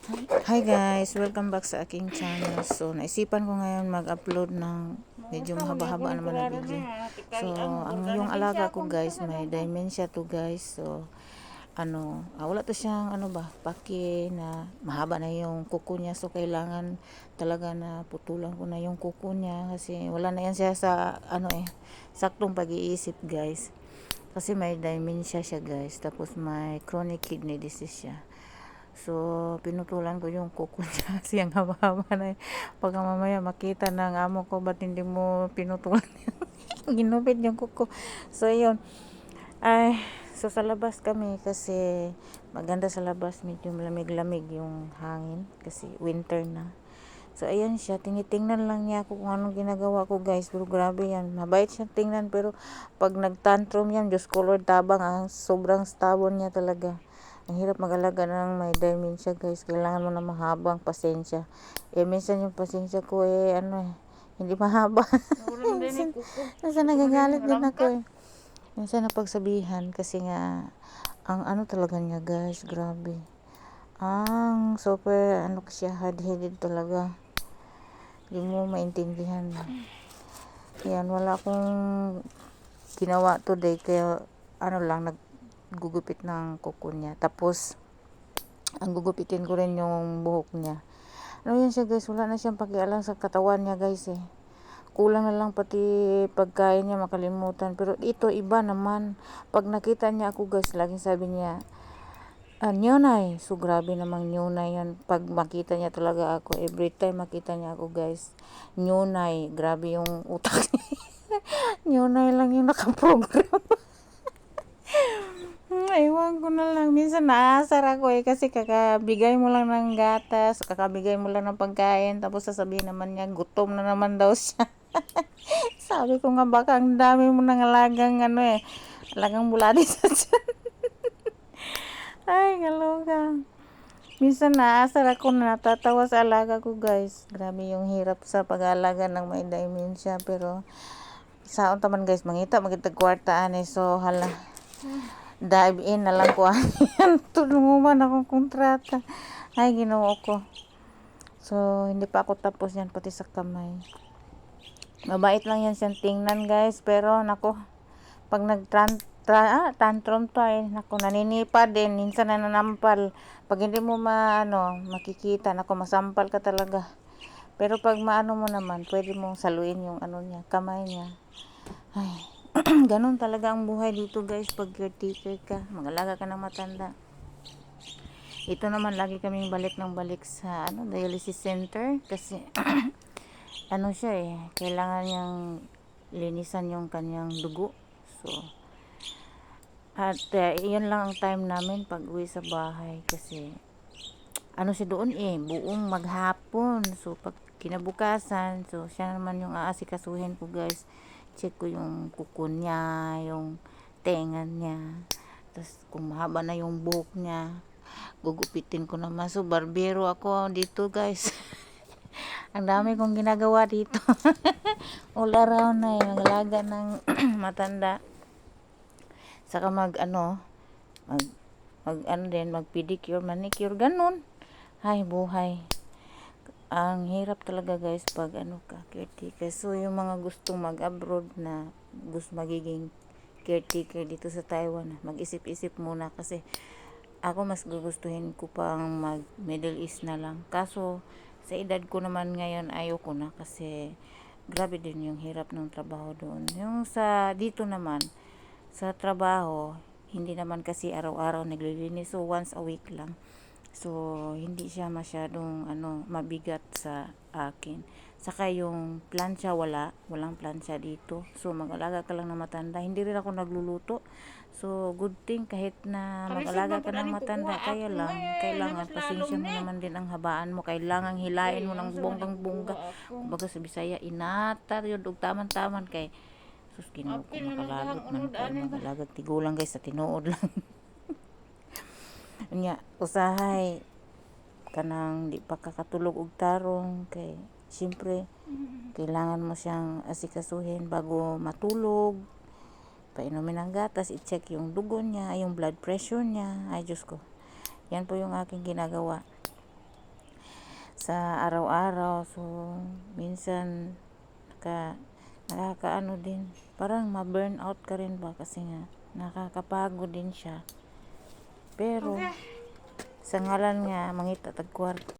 Hi guys, welcome back sa aking channel. So, naisipan ko ngayon mag-upload ng medyo mahaba-haba naman na video. So, ang yung alaga ko guys, may dementia to guys. So, wala to siyang paki na mahaba na yung kuko niya. So, kailangan talaga na putulan ko na yung kuko niya kasi wala na yan siya sa saktong pag-iisip guys. Kasi may dementia siya guys. Tapos may chronic kidney disease siya. So, pinutulan ko yung kuko niya kasi ang haba-haba na yun. Pagka mamaya makita ng amo ko, ba't hindi mo pinutulan ginupit yung kuko. So, yun. So sa labas kami kasi maganda sa labas. Medyo lamig-lamig yung hangin kasi winter na. So, ayan siya. Tinitingnan lang niya ako kung anong ginagawa ko guys. Pero grabe yan. Mabait siya tingnan. Pero pag nag-tantrum yan, Diyos ko Lord, tabang. Sobrang stubborn niya talaga. Ang hirap mag-alaga ng may dementia guys. Kailangan mo na mahabang pasensya. Minsan yung pasensya ko hindi mahaba. Minsan nagagalit din ako Minsan napagsabihan kasi nga, ang talaga niya guys, grabe. Ang super, siya, hard-headed talaga. Hindi mo maintindihan. Yan, wala akong ginawa today. Kaya, naggugupit ng kuko niya. Tapos, ang gugupitin ko rin yung buhok niya. Yan siya guys, wala na siyang pakialam sa katawan niya guys Kulang na lang pati pagkain niya, makalimutan. Pero ito, iba naman. Pag nakita niya ako guys, laging sabi niya, Nyonay. So, grabe namang Nyonay yan. Pag makita niya talaga ako, every time makita niya ako guys, Nyonay. Grabe yung utak niya. Nyonay lang yung nakaprogram. Ewan ko na lang. Minsan naasar ako kasi kakabigay mo lang ng gatas, kakabigay mo lang ng pagkain, tapos sasabihin naman niya, gutom na naman daw siya. Sabi ko nga, baka ang dami mo nang alagang alagang bulati sa tiyan. Ay, kaloka. Minsan naasar ako na natatawa sa alaga ko guys. Grabe yung hirap sa pag-aalaga ng may dementia. Pero saon taman guys, mangita magitag-kwartaan so hala, dive in na lang ko yan. Tulungan akong kontrata. Ay, Ginoo ko. So, hindi pa ako tapos yan pati sa kamay. Mabait lang yan siyang tingnan guys. Pero nako, pag tantrum to nako, naninipa din. Minsan nananampal. Pag hindi mo makikita, nako, masampal ka talaga. Pero pag maano mo naman, pwede mong saluin yung niya, kamay niya. Ay, ganun talaga ang buhay dito guys pag caretaker ka. Mag-alaga ka ng matanda. Ito naman, lagi kaming balik ng balik sa dialysis center kasi siya kailangan niyang linisan yung kanyang dugo. So, at iyon lang ang time namin pag uwi sa bahay kasi siya doon buong maghapon. So, pag kinabukasan, so siya naman yung aasikasuhin ko guys. Check ko yung kuko niya, yung tenga niya. Tapos, kung mahaba na yung buhok niya, gugupitin ko naman. So, barbero ako dito guys. Ang dami kong ginagawa dito. All around na mag-alaga ng matanda. Saka mag pedicure, manicure, ganun. Ay, buhay. Ang hirap talaga guys pag caretaker. So, yung mga gustong mag-abroad na gusto magiging caretaker dito sa Taiwan, mag-isip-isip muna kasi ako mas gugustuhin ko pang mag Middle East na lang. Kaso, sa edad ko naman ngayon, ayoko na kasi grabe din yung hirap ng trabaho doon. Yung dito naman, sa trabaho, hindi naman kasi araw-araw naglilinis. So, once a week lang. So, hindi siya masyadong mabigat sa akin. Saka yung plancha, walang plancha dito. So, mag-alaga ka lang ng matanda. Hindi rin ako nagluluto. So, good thing kahit na mag-alaga ka ng matanda, kaya lang, kailangan pasensya mo naman din ang habaan mo. Kailangan hilain mo ng bonggang-bongga. Kumbaga sa Bisaya, inatar yun, taman-taman kay sus, Ginoo ko, makalagot man ko, magalagag tigulang guys, sa tinuod lang. Nya, usahay kanang di pa kakatulog og tarong kay siyempre kailangan mo siyang asikasuhin bago matulog, painumin ng gatas, i-check yung dugo niya, yung blood pressure niya. Ay Diyos ko, yan po yung aking ginagawa. sa araw-araw. So, minsan nakakaano din. Parang ma-burn out ka rin ba kasi nga nakakapagod din siya. Pero sa ngalan nga mangita tag kwarta.